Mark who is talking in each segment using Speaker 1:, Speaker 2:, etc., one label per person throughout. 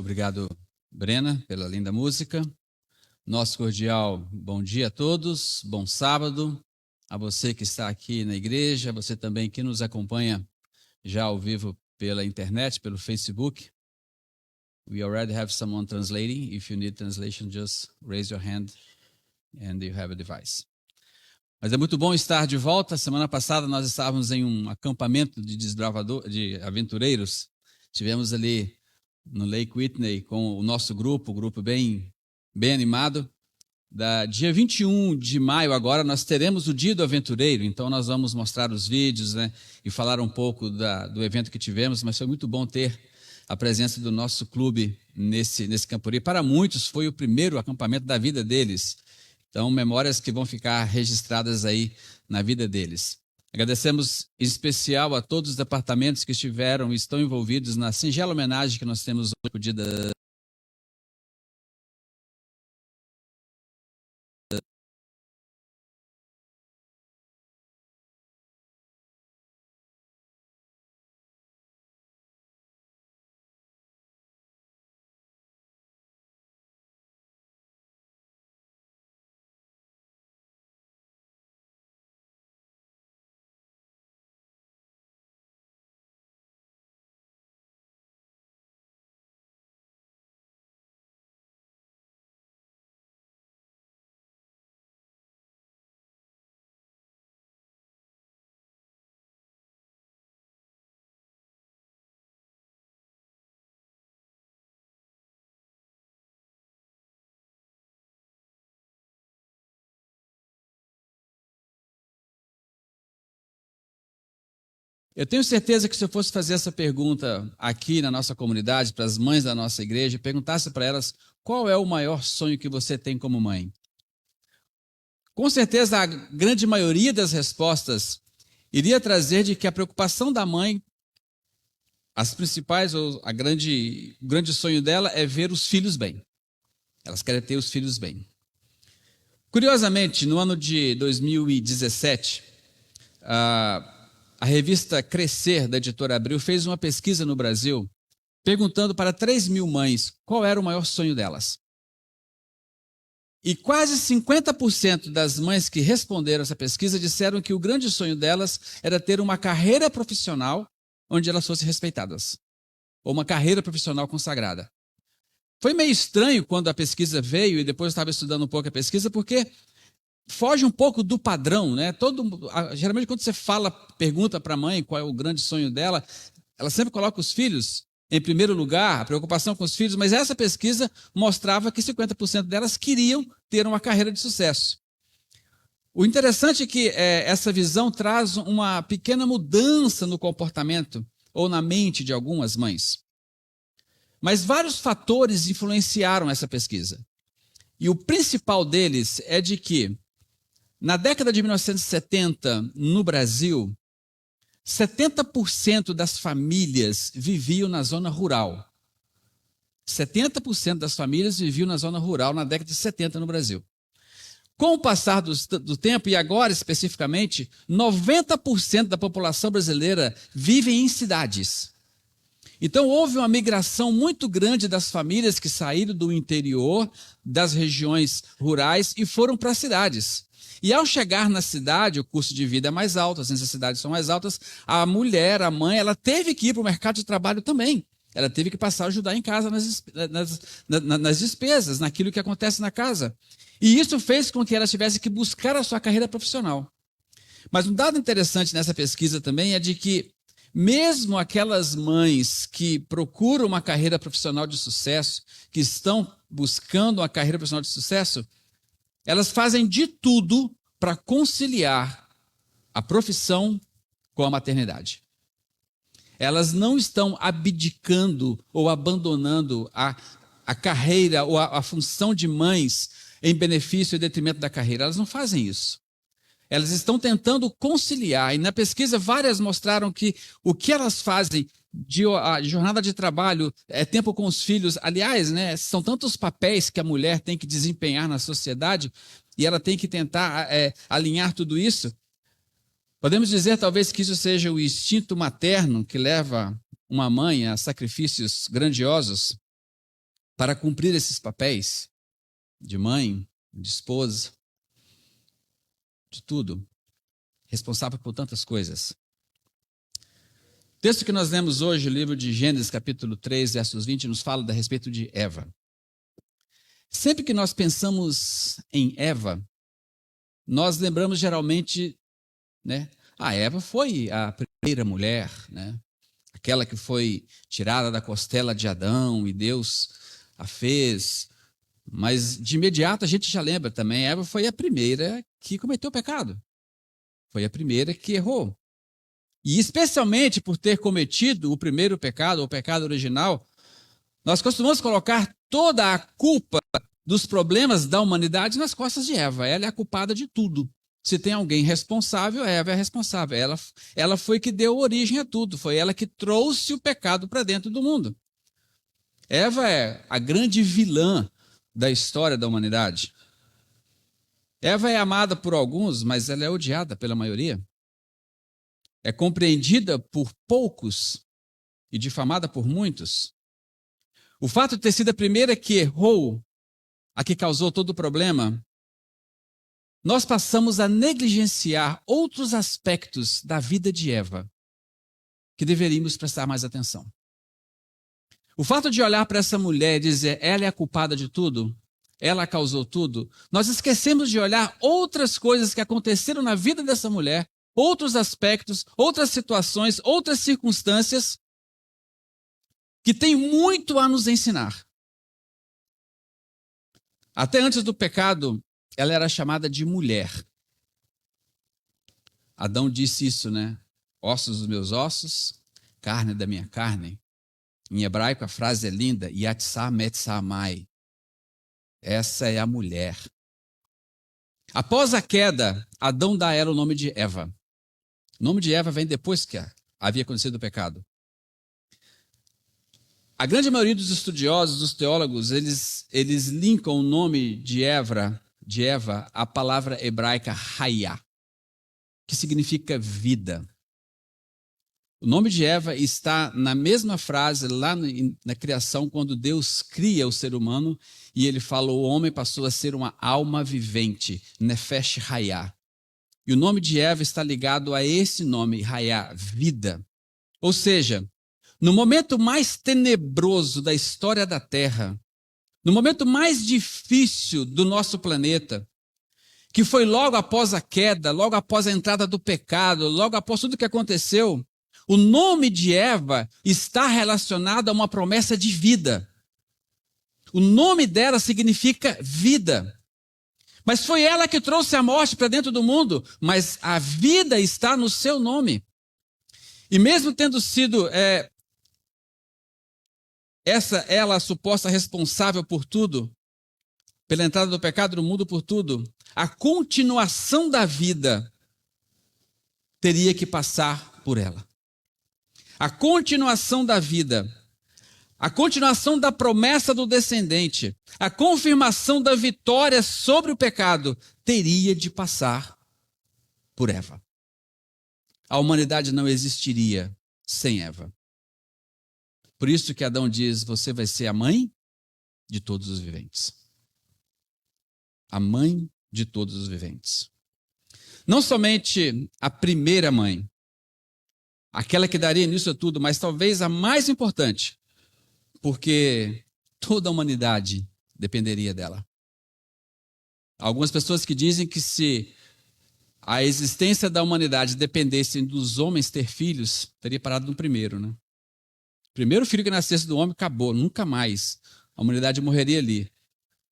Speaker 1: Obrigado, Brena, pela linda música. Nosso cordial bom dia a todos, bom sábado, a você que está aqui na igreja, você também que nos acompanha já ao vivo pela internet, pelo Facebook. We already have someone translating. If you need translation, just raise your hand and you have a device. Mas é muito bom estar de volta. Semana passada nós estávamos em um acampamento de aventureiros. Tivemos ali no Lake Whitney com o nosso grupo bem animado. Dia 21 de maio agora nós teremos o Dia do Aventureiro, então nós vamos mostrar os vídeos, né, e falar um pouco do evento que tivemos, mas foi muito bom ter a presença do nosso clube nesse Campuri. Para muitos foi o primeiro acampamento da vida deles, então memórias que vão ficar registradas aí na vida deles. Agradecemos em especial a todos os departamentos que estiveram e estão envolvidos na singela homenagem que nós temos hoje no Dia da Eu tenho certeza que se eu fosse fazer essa pergunta aqui na nossa comunidade, para as mães da nossa igreja, perguntasse para elas qual é o maior sonho que você tem como mãe. Com certeza a grande maioria das respostas iria trazer de que a preocupação da mãe, as principais, ou o grande sonho dela é ver os filhos bem. Elas querem ter os filhos bem. Curiosamente, no ano de 2017, a revista Crescer, da editora Abril, fez uma pesquisa no Brasil, perguntando para 3.000 mães qual era o maior sonho delas. E quase 50% das mães que responderam essa pesquisa disseram que o grande sonho delas era ter uma carreira profissional onde elas fossem respeitadas, ou uma carreira profissional consagrada. Foi meio estranho quando a pesquisa veio, e depois eu estava estudando um pouco a pesquisa, porque foge um pouco do padrão, né? Geralmente quando você pergunta para a mãe qual é o grande sonho dela, ela sempre coloca os filhos em primeiro lugar, a preocupação com os filhos, mas essa pesquisa mostrava que 50% delas queriam ter uma carreira de sucesso. O interessante é que essa visão traz uma pequena mudança no comportamento ou na mente de algumas mães. Mas vários fatores influenciaram essa pesquisa. E o principal deles é de que na década de 1970, no Brasil, 70% das famílias viviam na zona rural. 70% das famílias viviam na zona rural na década de 70 no Brasil. Com o passar do tempo, e agora especificamente, 90% da população brasileira vive em cidades. Então houve uma migração muito grande das famílias que saíram do interior, das regiões rurais e foram para as cidades. E ao chegar na cidade, o custo de vida é mais alto, as necessidades são mais altas, a mulher, a mãe, ela teve que ir para o mercado de trabalho também. Ela teve que passar a ajudar em casa nas despesas, naquilo que acontece na casa. E isso fez com que ela tivesse que buscar a sua carreira profissional. Mas um dado interessante nessa pesquisa também é de que mesmo aquelas mães que procuram uma carreira profissional de sucesso, que estão buscando uma carreira profissional de sucesso, elas fazem de tudo para conciliar a profissão com a maternidade. Elas não estão abdicando ou abandonando a carreira ou a função de mães em benefício e detrimento da carreira. Elas não fazem isso. Elas estão tentando conciliar. E na pesquisa várias mostraram que o que elas fazem de jornada de trabalho, tempo com os filhos. Aliás, né, são tantos papéis que a mulher tem que desempenhar na sociedade e ela tem que tentar alinhar tudo isso. Podemos dizer talvez que isso seja o instinto materno que leva uma mãe a sacrifícios grandiosos. para cumprir esses papéis de mãe, de esposa, de tudo, responsável por tantas coisas. O texto que nós lemos hoje, o livro de Gênesis, capítulo 3, versos 20, nos fala a respeito de Eva. Sempre que nós pensamos em Eva, nós lembramos geralmente, né? Eva foi a primeira mulher, né? Aquela que foi tirada da costela de Adão e Deus a fez. Mas de imediato a gente já lembra também, Eva foi a primeira que cometeu pecado. Foi a primeira que errou. E especialmente por ter cometido o primeiro pecado, o pecado original, nós costumamos colocar toda a culpa dos problemas da humanidade nas costas de Eva. Ela é a culpada de tudo. Se tem alguém responsável, Eva é a responsável. Ela foi que deu origem a tudo. Foi ela que trouxe o pecado para dentro do mundo. Eva é a grande vilã da história da humanidade. Eva é amada por alguns, mas ela é odiada pela maioria. É compreendida por poucos e difamada por muitos. O fato de ter sido a primeira que errou, a que causou todo o problema, nós passamos a negligenciar outros aspectos da vida de Eva que deveríamos prestar mais atenção. O fato de olhar para essa mulher e dizer, ela é a culpada de tudo, ela causou tudo, nós esquecemos de olhar outras coisas que aconteceram na vida dessa mulher, outros aspectos, outras situações, outras circunstâncias que têm muito a nos ensinar. Até antes do pecado, ela era chamada de mulher. Adão disse isso, né? Ossos dos meus ossos, carne da minha carne. Em hebraico a frase é linda, Yatsah Metsamai. Essa é a mulher. Após a queda, Adão dá a ela o nome de Eva. O nome de Eva vem depois que havia acontecido o pecado. A grande maioria dos estudiosos, dos teólogos, eles linkam o nome de Eva à palavra hebraica Hayá, que significa vida. O nome de Eva está na mesma frase lá na criação, quando Deus cria o ser humano e ele fala, o homem passou a ser uma alma vivente, Nefesh Hayá. E o nome de Eva está ligado a esse nome, Hayá, vida. Ou seja, no momento mais tenebroso da história da Terra, no momento mais difícil do nosso planeta, que foi logo após a queda, logo após a entrada do pecado, logo após tudo que aconteceu, o nome de Eva está relacionado a uma promessa de vida. O nome dela significa vida. Mas foi ela que trouxe a morte para dentro do mundo, mas a vida está no seu nome. E mesmo tendo sido ela a suposta responsável por tudo, pela entrada do pecado no mundo por tudo, a continuação da vida teria que passar por ela. A continuação da vida, a continuação da promessa do descendente, a confirmação da vitória sobre o pecado, teria de passar por Eva. A humanidade não existiria sem Eva. Por isso que Adão diz, você vai ser a mãe de todos os viventes. A mãe de todos os viventes. Não somente a primeira mãe, aquela que daria início a tudo, mas talvez a mais importante, porque toda a humanidade dependeria dela. Algumas pessoas que dizem que se a existência da humanidade dependesse dos homens ter filhos, teria parado no primeiro, né? O primeiro filho que nascesse do homem, acabou, nunca mais. A humanidade morreria ali.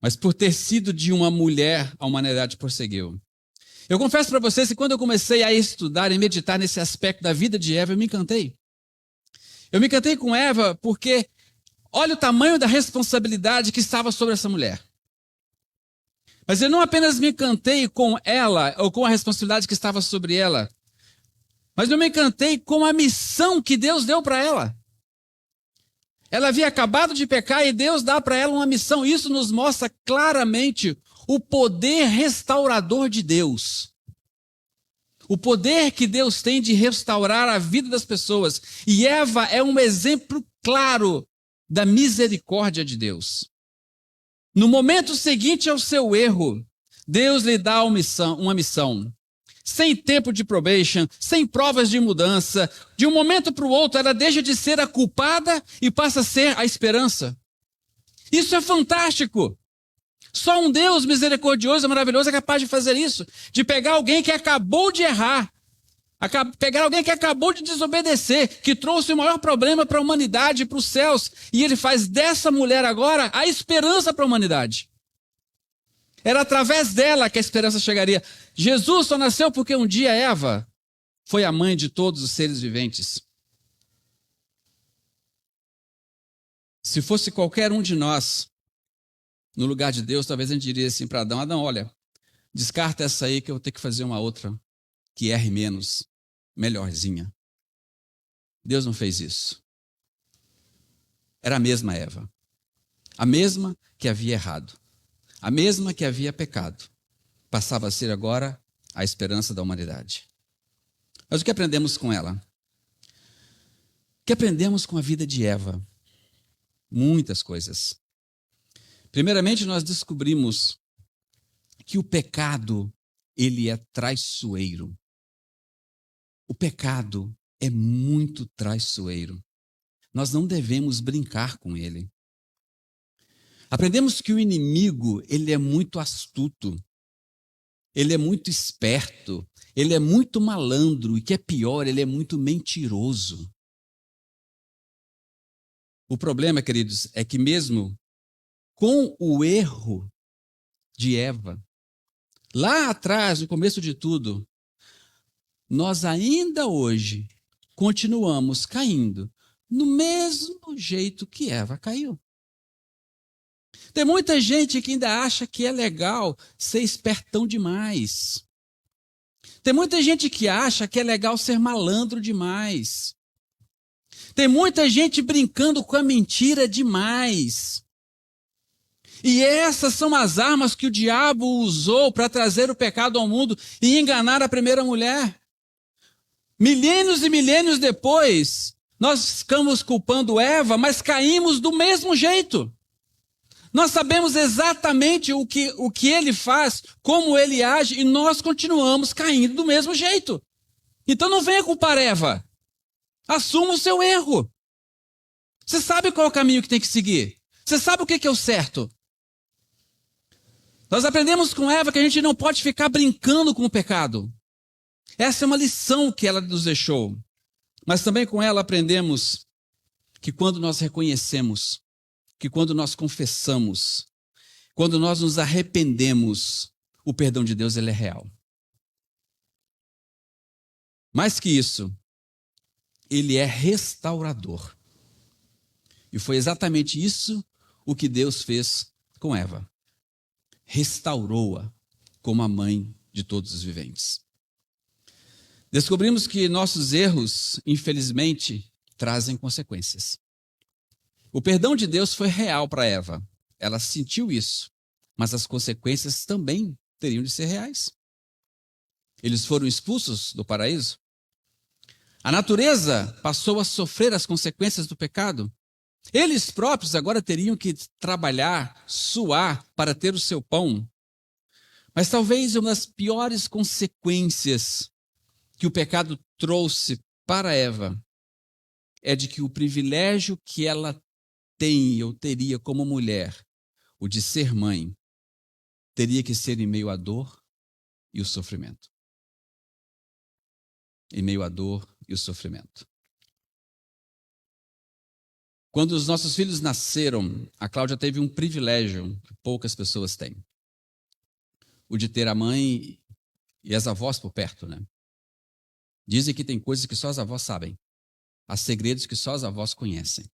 Speaker 1: Mas por ter sido de uma mulher, a humanidade prosseguiu. Eu confesso para vocês que quando eu comecei a estudar e meditar nesse aspecto da vida de Eva, eu me encantei. Eu me encantei com Eva porque olha o tamanho da responsabilidade que estava sobre essa mulher. Mas eu não apenas me encantei com ela, ou com a responsabilidade que estava sobre ela, mas eu me encantei com a missão que Deus deu para ela. Ela havia acabado de pecar e Deus dá para ela uma missão. Isso nos mostra claramente o poder restaurador de Deus. O poder que Deus tem de restaurar a vida das pessoas. E Eva é um exemplo claro da misericórdia de Deus. No momento seguinte ao seu erro, Deus lhe dá uma missão. Sem tempo de probation, sem provas de mudança, de um momento para o outro, ela deixa de ser a culpada e passa a ser a esperança. Isso é fantástico. Só um Deus misericordioso e maravilhoso é capaz de fazer isso, de pegar alguém que acabou de errar, pegar alguém que acabou de desobedecer, que trouxe o maior problema para a humanidade e para os céus, e ele faz dessa mulher agora a esperança para a humanidade. Era através dela que a esperança chegaria. Jesus só nasceu porque um dia Eva foi a mãe de todos os seres viventes. Se fosse qualquer um de nós, no lugar de Deus, talvez a gente diria assim para Adão: Adão, olha, descarta essa aí que eu vou ter que fazer uma outra que erre menos, melhorzinha. Deus não fez isso. Era a mesma Eva. A mesma que havia errado. A mesma que havia pecado. Passava a ser agora a esperança da humanidade. Mas o que aprendemos com ela? O que aprendemos com a vida de Eva? Muitas coisas. Primeiramente, nós descobrimos que o pecado, ele é traiçoeiro. O pecado é muito traiçoeiro. Nós não devemos brincar com ele. Aprendemos que o inimigo, ele é muito astuto. Ele é muito esperto. Ele é muito malandro. E que é pior, ele é muito mentiroso. O problema, queridos, é que mesmo com o erro de Eva, lá atrás, no começo de tudo, nós ainda hoje continuamos caindo no mesmo jeito que Eva caiu. Tem muita gente que ainda acha que é legal ser espertão demais. Tem muita gente que acha que é legal ser malandro demais. Tem muita gente brincando com a mentira demais. E essas são as armas que o diabo usou para trazer o pecado ao mundo e enganar a primeira mulher. Milênios e milênios depois, nós ficamos culpando Eva, mas caímos do mesmo jeito. Nós sabemos exatamente o que ele faz, como ele age, e nós continuamos caindo do mesmo jeito. Então não venha culpar Eva. Assuma o seu erro. Você sabe qual é o caminho que tem que seguir. Você sabe o que é o certo. Nós aprendemos com Eva que a gente não pode ficar brincando com o pecado. Essa é uma lição que ela nos deixou. Mas também com ela aprendemos que quando nós reconhecemos, que quando nós confessamos, quando nós nos arrependemos, o perdão de Deus ele é real. Mais que isso, ele é restaurador. E foi exatamente isso o que Deus fez com Eva. Restaurou-a como a mãe de todos os viventes. Descobrimos que nossos erros, infelizmente, trazem consequências. O perdão de Deus foi real para Eva. Ela sentiu isso, mas as consequências também teriam de ser reais. Eles foram expulsos do paraíso. A natureza passou a sofrer as consequências do pecado. Eles próprios agora teriam que trabalhar, suar para ter o seu pão. Mas talvez uma das piores consequências que o pecado trouxe para Eva é de que o privilégio que ela tem ou teria como mulher, o de ser mãe, teria que ser em meio à dor e o sofrimento. Em meio à dor e o sofrimento. Quando os nossos filhos nasceram, a Cláudia teve um privilégio que poucas pessoas têm. O de ter a mãe e as avós por perto, né? Dizem que tem coisas que só as avós sabem. Há segredos que só as avós conhecem.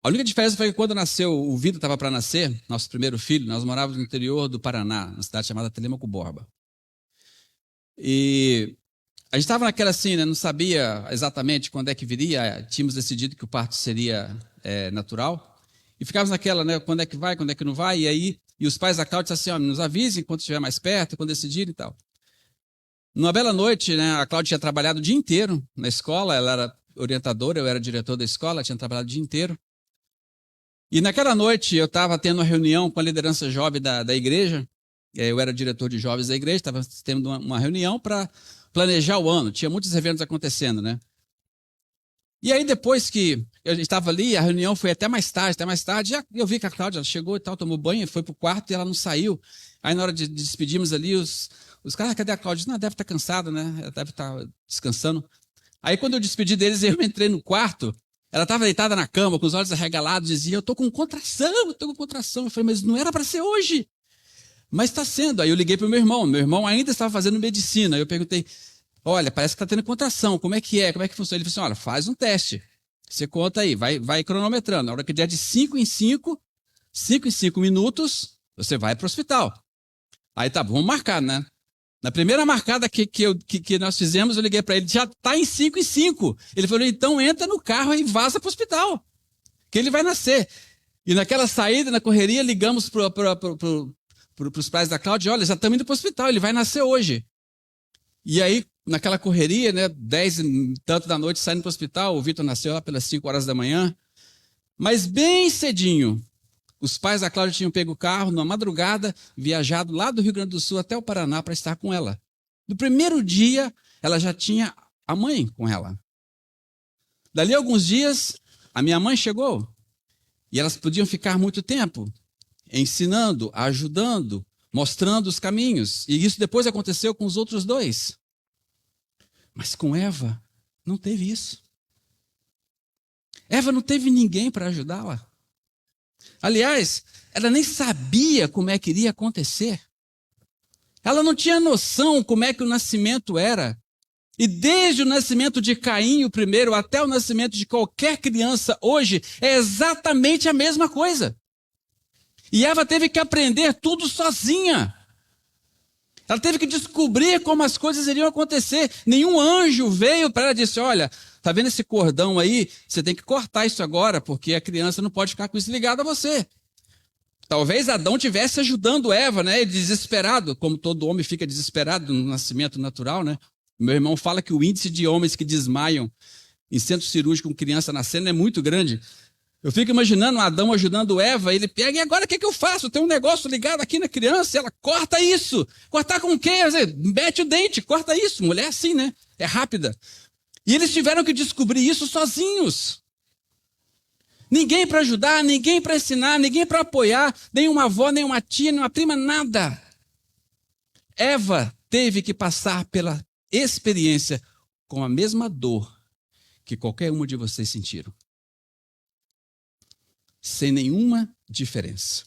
Speaker 1: A única diferença foi que quando nasceu, o Vitor estava para nascer, nosso primeiro filho, nós morávamos no interior do Paraná, numa cidade chamada Telêmaco Borba. E a gente estava naquela assim, né, não sabia exatamente quando é que viria, tínhamos decidido que o parto seria natural, e ficávamos naquela, né, quando é que vai, quando é que não vai, e os pais da Cláudia disseram assim, ó, nos avisem quando estiver mais perto, quando decidirem e tal. Numa bela noite, né, a Cláudia tinha trabalhado o dia inteiro na escola, ela era orientadora, eu era diretor da escola, tinha trabalhado o dia inteiro. E naquela noite eu estava tendo uma reunião com a liderança jovem da igreja. Eu era diretor de jovens da igreja, estava tendo uma reunião para planejar o ano. Tinha muitos eventos acontecendo, né? E aí depois que eu estava ali, a reunião foi até mais tarde, eu vi que a Cláudia ela chegou e tal, tomou banho, foi pro quarto e ela não saiu. Aí na hora de despedirmos ali, os caras, cadê a Cláudia? Não, deve estar cansada, né? Ela deve estar descansando. Aí quando eu despedi deles, eu entrei no quarto, ela estava deitada na cama, com os olhos arregalados, dizia, eu tô com contração. Eu falei, mas não era para ser hoje. Mas está sendo. Aí eu liguei para o meu irmão ainda estava fazendo medicina. Aí eu perguntei, olha, parece que está tendo contração, como é que é? Como é que funciona? Ele falou assim, olha, faz um teste. Você conta aí, vai cronometrando. Na hora que der de 5 em 5 minutos, você vai para o hospital. Aí tá, vamos marcar, né? Na primeira marcada que nós fizemos, eu liguei para ele, já está em 5 em 5. Ele falou, então entra no carro e vaza para o hospital, que ele vai nascer. E naquela saída, na correria, ligamos para os pais da Cláudia, olha, já estamos indo para o hospital, ele vai nascer hoje. E aí, naquela correria, né, 10 e tanto da noite, saindo para o hospital, o Vitor nasceu lá pelas 5 horas da manhã. Mas bem cedinho, os pais da Cláudia tinham pego o carro, numa madrugada, viajado lá do Rio Grande do Sul até o Paraná para estar com ela. No primeiro dia, ela já tinha a mãe com ela. Dali a alguns dias, a minha mãe chegou. E elas podiam ficar muito tempo ensinando, ajudando, mostrando os caminhos. E isso depois aconteceu com os outros dois. Mas com Eva, não teve isso. Eva não teve ninguém para ajudá-la. Aliás, ela nem sabia como é que iria acontecer. Ela não tinha noção como é que o nascimento era. E desde o nascimento de Caim, o primeiro, até o nascimento de qualquer criança hoje, é exatamente a mesma coisa. E Eva teve que aprender tudo sozinha. Ela teve que descobrir como as coisas iriam acontecer. Nenhum anjo veio para ela e disse, olha, tá vendo esse cordão aí? Você tem que cortar isso agora, porque a criança não pode ficar com isso ligado a você. Talvez Adão estivesse ajudando Eva, né? Desesperado, como todo homem fica desesperado no nascimento natural, né? Meu irmão fala que o índice de homens que desmaiam em centro cirúrgico com criança nascendo é muito grande. Eu fico imaginando Adão ajudando Eva, ele pega, e agora o que eu faço? Tem um negócio ligado aqui na criança, e ela corta isso. Cortar com o quê? Mete o dente, corta isso. Mulher é assim, né? É rápida. E eles tiveram que descobrir isso sozinhos. Ninguém para ajudar, ninguém para ensinar, ninguém para apoiar, nem uma avó, nem uma tia, nem uma prima, nada. Eva teve que passar pela experiência com a mesma dor que qualquer uma de vocês sentiram. Sem nenhuma diferença.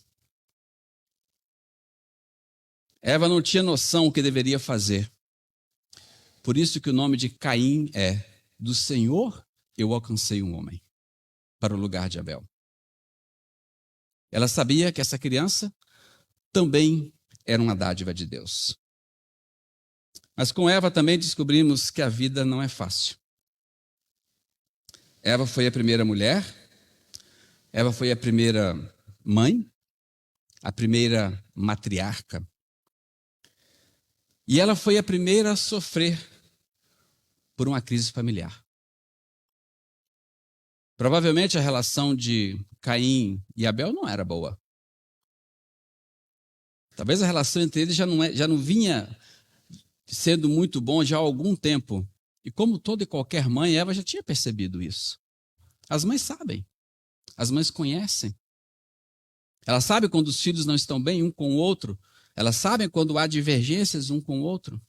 Speaker 1: Eva não tinha noção o que deveria fazer. Por isso que o nome de Caim é: do Senhor eu alcancei um homem para o lugar de Abel. Ela sabia que essa criança também era uma dádiva de Deus. Mas com Eva também descobrimos que a vida não é fácil. Eva foi a primeira mulher, Eva foi a primeira mãe, a primeira matriarca. E ela foi a primeira a sofrer por uma crise familiar. Provavelmente a relação de Caim e Abel não era boa. Talvez a relação entre eles já não vinha sendo muito bom já há algum tempo. E como toda e qualquer mãe, Eva já tinha percebido isso. As mães sabem. As mães conhecem. Elas sabem quando os filhos não estão bem um com o outro. Elas sabem quando há divergências um com o outro.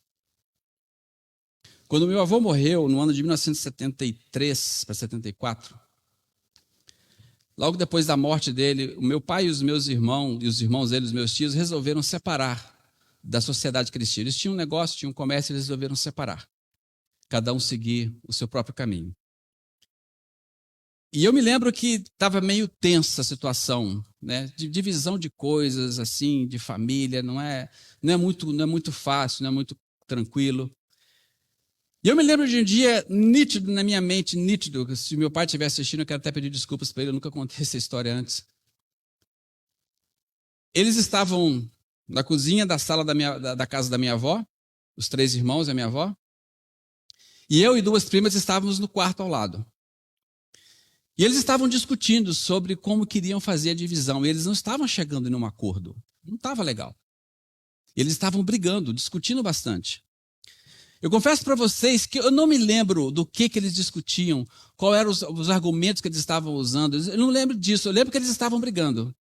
Speaker 1: Quando meu avô morreu, no ano de 1973 para 74, logo depois da morte dele, o meu pai e os meus irmãos, e os irmãos dele, os meus tios, resolveram separar da sociedade cristã. Eles tinham um negócio, tinham um comércio, eles resolveram separar. Cada um seguir o seu próprio caminho. E eu me lembro que estava meio tensa a situação, né? De divisão de coisas, assim, de família, não é muito fácil, não é muito tranquilo. E eu me lembro de um dia nítido na minha mente, nítido, se meu pai estiver assistindo, eu quero até pedir desculpas para ele, eu nunca contei essa história antes. Eles estavam na cozinha da sala da casa da minha avó, os 3 irmãos e a minha avó, e eu e 2 primas estávamos no quarto ao lado. E eles estavam discutindo sobre como queriam fazer a divisão. E eles não estavam chegando em um acordo. Não estava legal. Eles estavam brigando, discutindo bastante. Eu confesso para vocês que eu não me lembro do que eles discutiam, qual eram os argumentos que eles estavam usando. Eu não lembro disso, eu lembro que eles estavam brigando.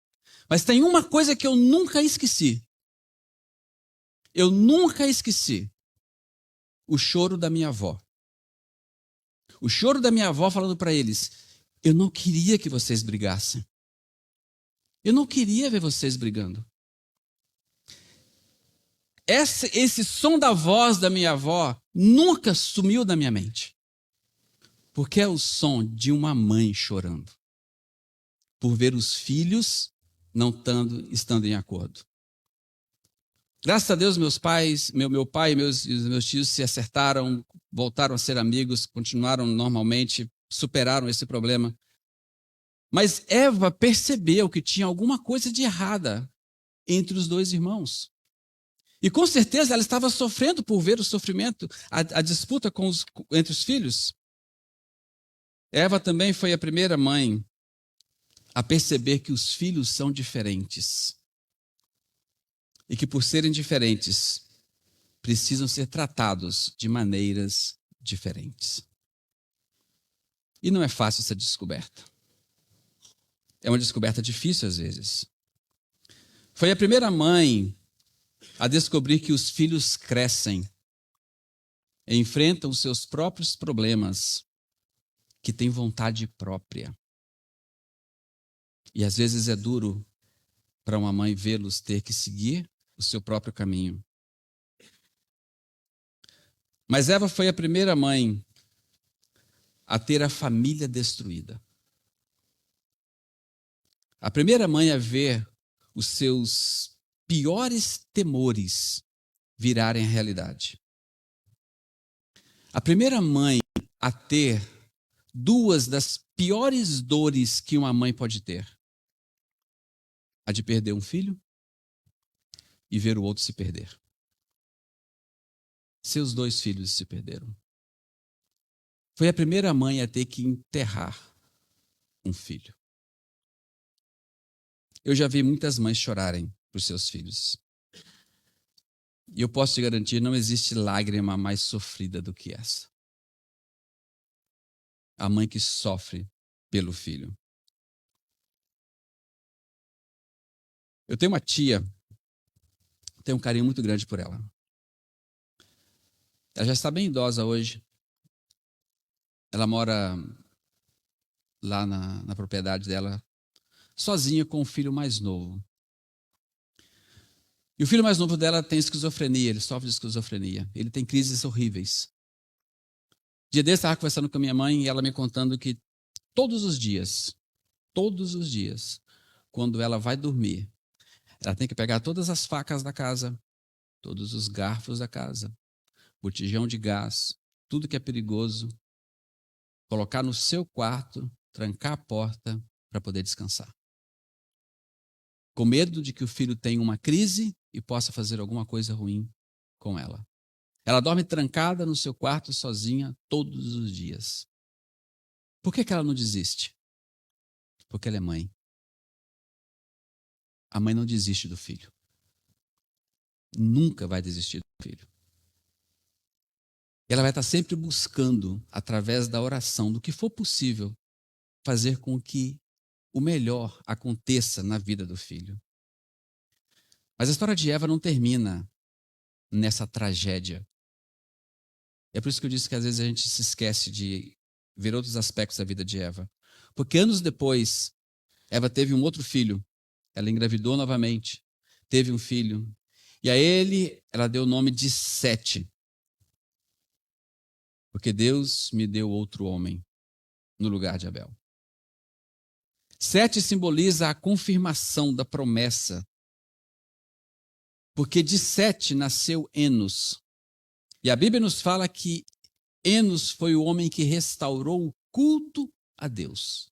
Speaker 1: Mas tem uma coisa que eu nunca esqueci. Eu nunca esqueci o choro da minha avó. O choro da minha avó falando para eles: eu não queria que vocês brigassem. Eu não queria ver vocês brigando. Esse som da voz da minha avó nunca sumiu da minha mente. Porque é o som de uma mãe chorando por ver os filhos não estando em acordo. Graças a Deus, meus pais, meu pai e os meus tios se acertaram, voltaram a ser amigos, continuaram normalmente, superaram esse problema. Mas Eva percebeu que tinha alguma coisa de errada entre os dois irmãos. E com certeza ela estava sofrendo por ver o sofrimento, a disputa entre os filhos. Eva também foi a primeira mãe a perceber que os filhos são diferentes. E que por serem diferentes, precisam ser tratados de maneiras diferentes. E não é fácil essa descoberta. É uma descoberta difícil às vezes. Foi a primeira mãe a descobrir que os filhos crescem, enfrentam os seus próprios problemas, que têm vontade própria. E às vezes é duro para uma mãe vê-los ter que seguir o seu próprio caminho. Mas Eva foi a primeira mãe a ter a família destruída. A primeira mãe a ver os seus piores temores virarem realidade. A primeira mãe a ter duas das piores dores que uma mãe pode ter: a de perder um filho e ver o outro se perder. Seus dois filhos se perderam. Foi a primeira mãe a ter que enterrar um filho. Eu já vi muitas mães chorarem por seus filhos. E eu posso te garantir, não existe lágrima mais sofrida do que essa. A mãe que sofre pelo filho. Eu tenho uma tia, tenho um carinho muito grande por ela. Ela já está bem idosa hoje. Ela mora lá na propriedade dela, sozinha com o filho mais novo. E o filho mais novo dela tem esquizofrenia, ele sofre de esquizofrenia. Ele tem crises horríveis. Dia desse, eu estava conversando com a minha mãe e ela me contando que todos os dias, quando ela vai dormir, ela tem que pegar todas as facas da casa, todos os garfos da casa, botijão de gás, tudo que é perigoso, colocar no seu quarto, trancar a porta para poder descansar. Com medo de que o filho tenha uma crise e possa fazer alguma coisa ruim com ela. Ela dorme trancada no seu quarto sozinha todos os dias. Por que ela não desiste? Porque ela é mãe. A mãe não desiste do filho. Nunca vai desistir do filho. Ela vai estar sempre buscando, através da oração, do que for possível, fazer com que o melhor aconteça na vida do filho. Mas a história de Eva não termina nessa tragédia. É por isso que eu disse que às vezes a gente se esquece de ver outros aspectos da vida de Eva. Porque anos depois, Eva teve um outro filho. Ela engravidou novamente, teve um filho. E a ele, ela deu o nome de Sete. Porque Deus me deu outro homem no lugar de Abel. Sete simboliza a confirmação da promessa. Porque de Sete nasceu Enos. E a Bíblia nos fala que Enos foi o homem que restaurou o culto a Deus.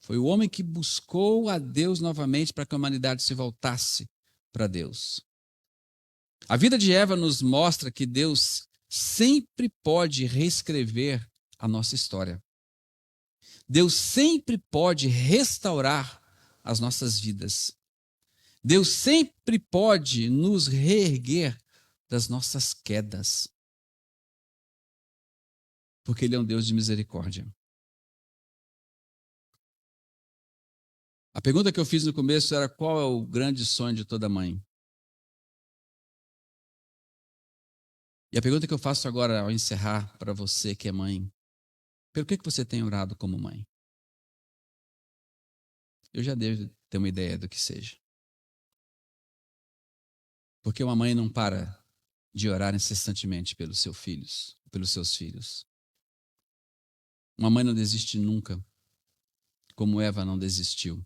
Speaker 1: Foi o homem que buscou a Deus novamente para que a humanidade se voltasse para Deus. A vida de Eva nos mostra que Deus sempre pode reescrever a nossa história. Deus sempre pode restaurar as nossas vidas. Deus sempre pode nos reerguer das nossas quedas. Porque Ele é um Deus de misericórdia. A pergunta que eu fiz no começo era: qual é o grande sonho de toda mãe? E a pergunta que eu faço agora ao encerrar para você que é mãe: pelo que você tem orado como mãe? Eu já devo ter uma ideia do que seja. Porque uma mãe não para de orar incessantemente pelos seus filhos. Uma mãe não desiste nunca, como Eva não desistiu.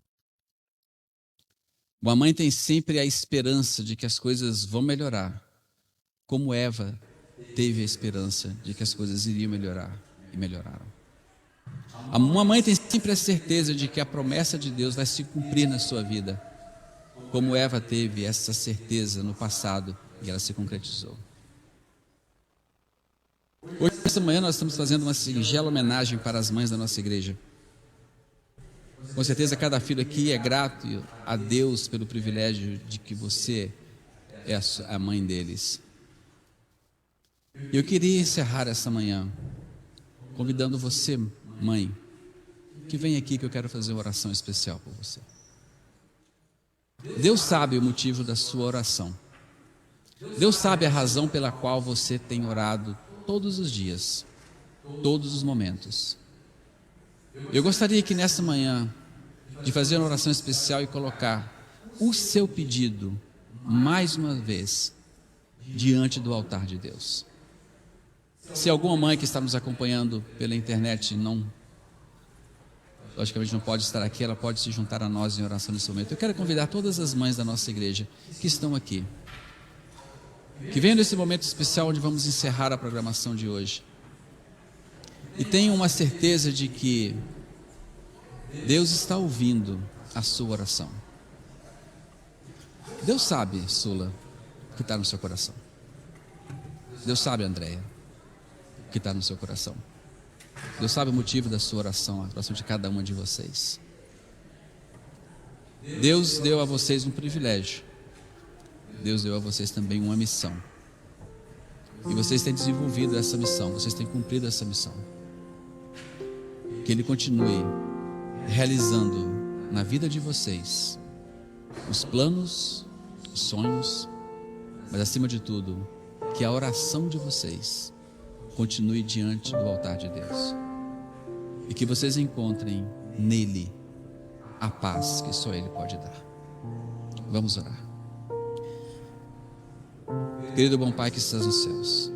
Speaker 1: Uma mãe tem sempre a esperança de que as coisas vão melhorar, como Eva teve a esperança de que as coisas iriam melhorar e melhoraram. Uma mãe tem sempre a certeza de que a promessa de Deus vai se cumprir na sua vida, como Eva teve essa certeza no passado e ela se concretizou. Hoje, esta manhã, nós estamos fazendo uma singela homenagem para as mães da nossa igreja. Com certeza, cada filho aqui é grato a Deus pelo privilégio de que você é a mãe deles. Eu queria encerrar essa manhã convidando você, mãe, que vem aqui que eu quero fazer uma oração especial por você. Deus sabe o motivo da sua oração. Deus sabe a razão pela qual você tem orado todos os dias, todos os momentos. Eu gostaria que nessa manhã de fazer uma oração especial e colocar o seu pedido mais uma vez diante do altar de Deus. Se alguma mãe que está nos acompanhando pela internet logicamente não pode estar aqui, ela pode se juntar a nós em oração nesse momento. Eu quero convidar todas as mães da nossa igreja que estão aqui, que venham nesse momento especial onde vamos encerrar a programação de hoje, e tenham uma certeza de que Deus está ouvindo a sua oração. Deus sabe, Sula, o que está no seu coração. Deus sabe, Andréia, o que está no seu coração. Deus sabe o motivo da sua oração, a oração de cada uma de vocês. Deus deu a vocês um privilégio. Deus deu a vocês também uma missão. E vocês têm desenvolvido essa missão, vocês têm cumprido essa missão. Que Ele continue realizando na vida de vocês os planos, os sonhos, mas acima de tudo, que a oração de vocês continue diante do altar de Deus e que vocês encontrem nele a paz que só Ele pode dar. Vamos orar. Querido bom Pai que estás nos céus,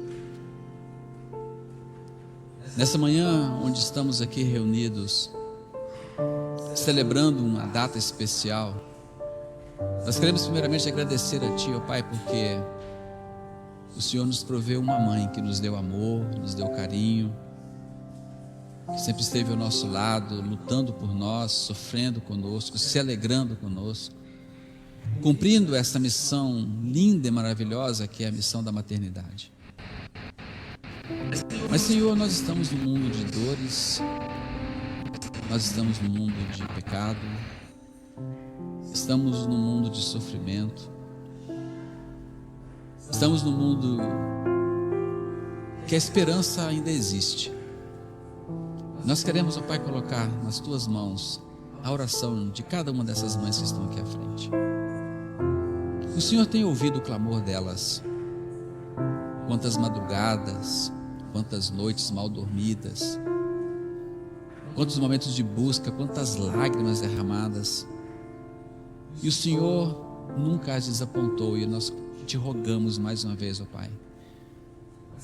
Speaker 1: nessa manhã onde estamos aqui reunidos, celebrando uma data especial, nós queremos primeiramente agradecer a Ti, ó Pai, porque o Senhor nos proveu uma mãe que nos deu amor, nos deu carinho, que sempre esteve ao nosso lado, lutando por nós, sofrendo conosco, se alegrando conosco, cumprindo essa missão linda e maravilhosa que é a missão da maternidade. Mas, Senhor, nós estamos num mundo de dores, nós estamos num mundo de pecado, estamos num mundo de sofrimento, estamos num mundo que a esperança ainda existe. Nós queremos, ó Pai, colocar nas Tuas mãos a oração de cada uma dessas mães que estão aqui à frente. O Senhor tem ouvido o clamor delas. Quantas madrugadas, quantas noites mal dormidas, quantos momentos de busca, quantas lágrimas derramadas. E o Senhor nunca as desapontou, e nós Te rogamos mais uma vez, ó Pai,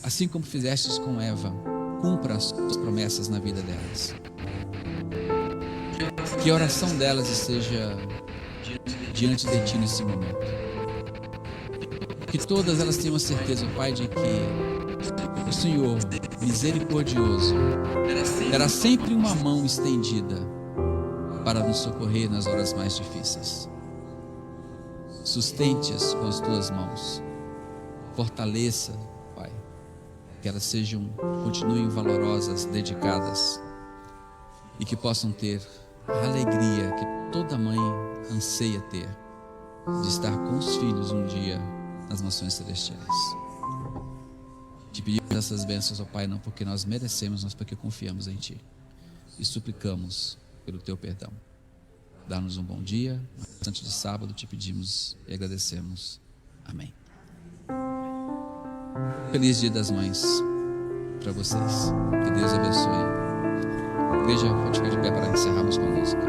Speaker 1: assim como fizestes com Eva, cumpra as Tuas promessas na vida delas. Que a oração delas esteja diante de Ti nesse momento. Que todas elas tenham a certeza, ó Pai, de que o Senhor, misericordioso, terá sempre uma mão estendida para nos socorrer nas horas mais difíceis. Sustente-as com as Tuas mãos, fortaleça, que elas continuem valorosas, dedicadas, e que possam ter a alegria que toda mãe anseia ter, de estar com os filhos um dia nas nações celestiais. Te pedimos essas bênçãos, ó Pai, não porque nós merecemos, mas porque confiamos em Ti e suplicamos pelo Teu perdão. Dá-nos um bom dia, antes de sábado te pedimos e agradecemos. Amém. Feliz Dia das Mães para vocês. Que Deus abençoe. Igreja, pode ficar de pé para encerrarmos com a música.